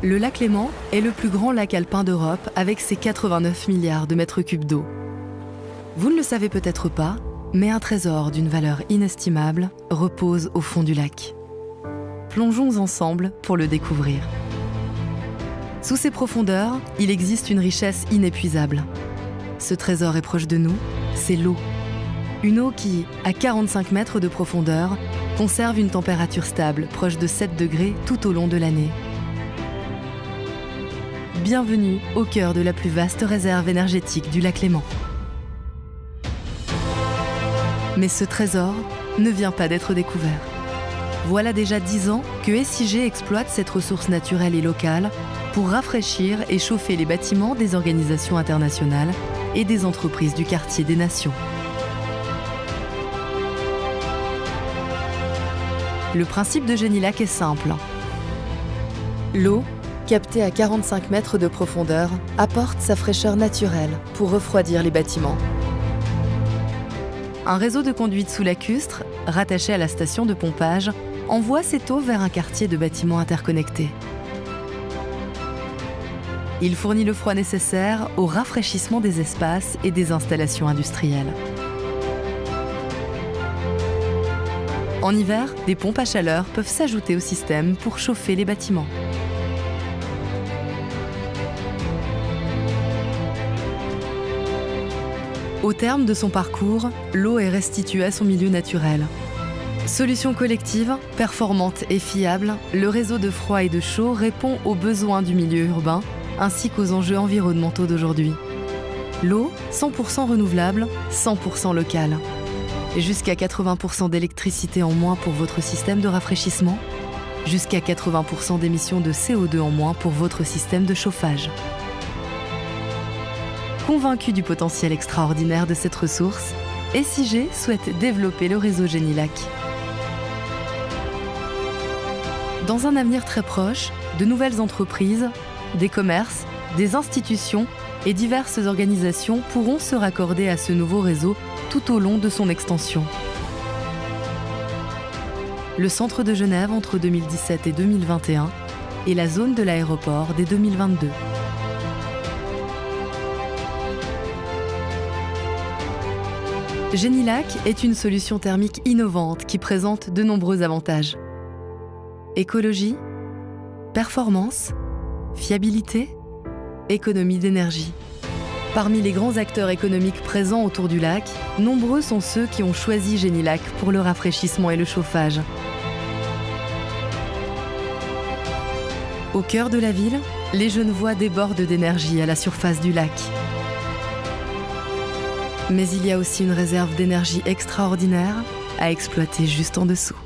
Le lac Léman est le plus grand lac alpin d'Europe avec ses 89 milliards de mètres cubes d'eau. Vous ne le savez peut-être pas, mais un trésor d'une valeur inestimable repose au fond du lac. Plongeons ensemble pour le découvrir. Sous ses profondeurs, il existe une richesse inépuisable. Ce trésor est proche de nous, c'est l'eau. Une eau qui, à 45 mètres de profondeur, conserve une température stable, proche de 7 degrés tout au long de l'année. Bienvenue au cœur de la plus vaste réserve énergétique du lac Léman. Mais ce trésor ne vient pas d'être découvert. Voilà déjà 10 ans que SIG exploite cette ressource naturelle et locale pour rafraîchir et chauffer les bâtiments des organisations internationales et des entreprises du quartier des nations. Le principe de Génilac est simple. L'eau, captée à 45 mètres de profondeur, apporte sa fraîcheur naturelle pour refroidir les bâtiments. Un réseau de conduites sous-lacustres, rattaché à la station de pompage, envoie cette eau vers un quartier de bâtiments interconnectés. Il fournit le froid nécessaire au rafraîchissement des espaces et des installations industrielles. En hiver, des pompes à chaleur peuvent s'ajouter au système pour chauffer les bâtiments. Au terme de son parcours, l'eau est restituée à son milieu naturel. Solution collective, performante et fiable, le réseau de froid et de chaud répond aux besoins du milieu urbain ainsi qu'aux enjeux environnementaux d'aujourd'hui. L'eau, 100% renouvelable, 100% locale. Jusqu'à 80% d'électricité en moins pour votre système de rafraîchissement, jusqu'à 80% d'émissions de CO2 en moins pour votre système de chauffage. Convaincu du potentiel extraordinaire de cette ressource, SIG souhaite développer le réseau Génilac. Dans un avenir très proche, de nouvelles entreprises, des commerces, des institutions et diverses organisations pourront se raccorder à ce nouveau réseau tout au long de son extension. Le centre de Genève entre 2017 et 2021 et la zone de l'aéroport dès 2022. Génilac est une solution thermique innovante qui présente de nombreux avantages. Écologie, performance, fiabilité, économie d'énergie. Parmi les grands acteurs économiques présents autour du lac, nombreux sont ceux qui ont choisi Génilac pour le rafraîchissement et le chauffage. Au cœur de la ville, les Genevois débordent d'énergie à la surface du lac. Mais il y a aussi une réserve d'énergie extraordinaire à exploiter juste en dessous.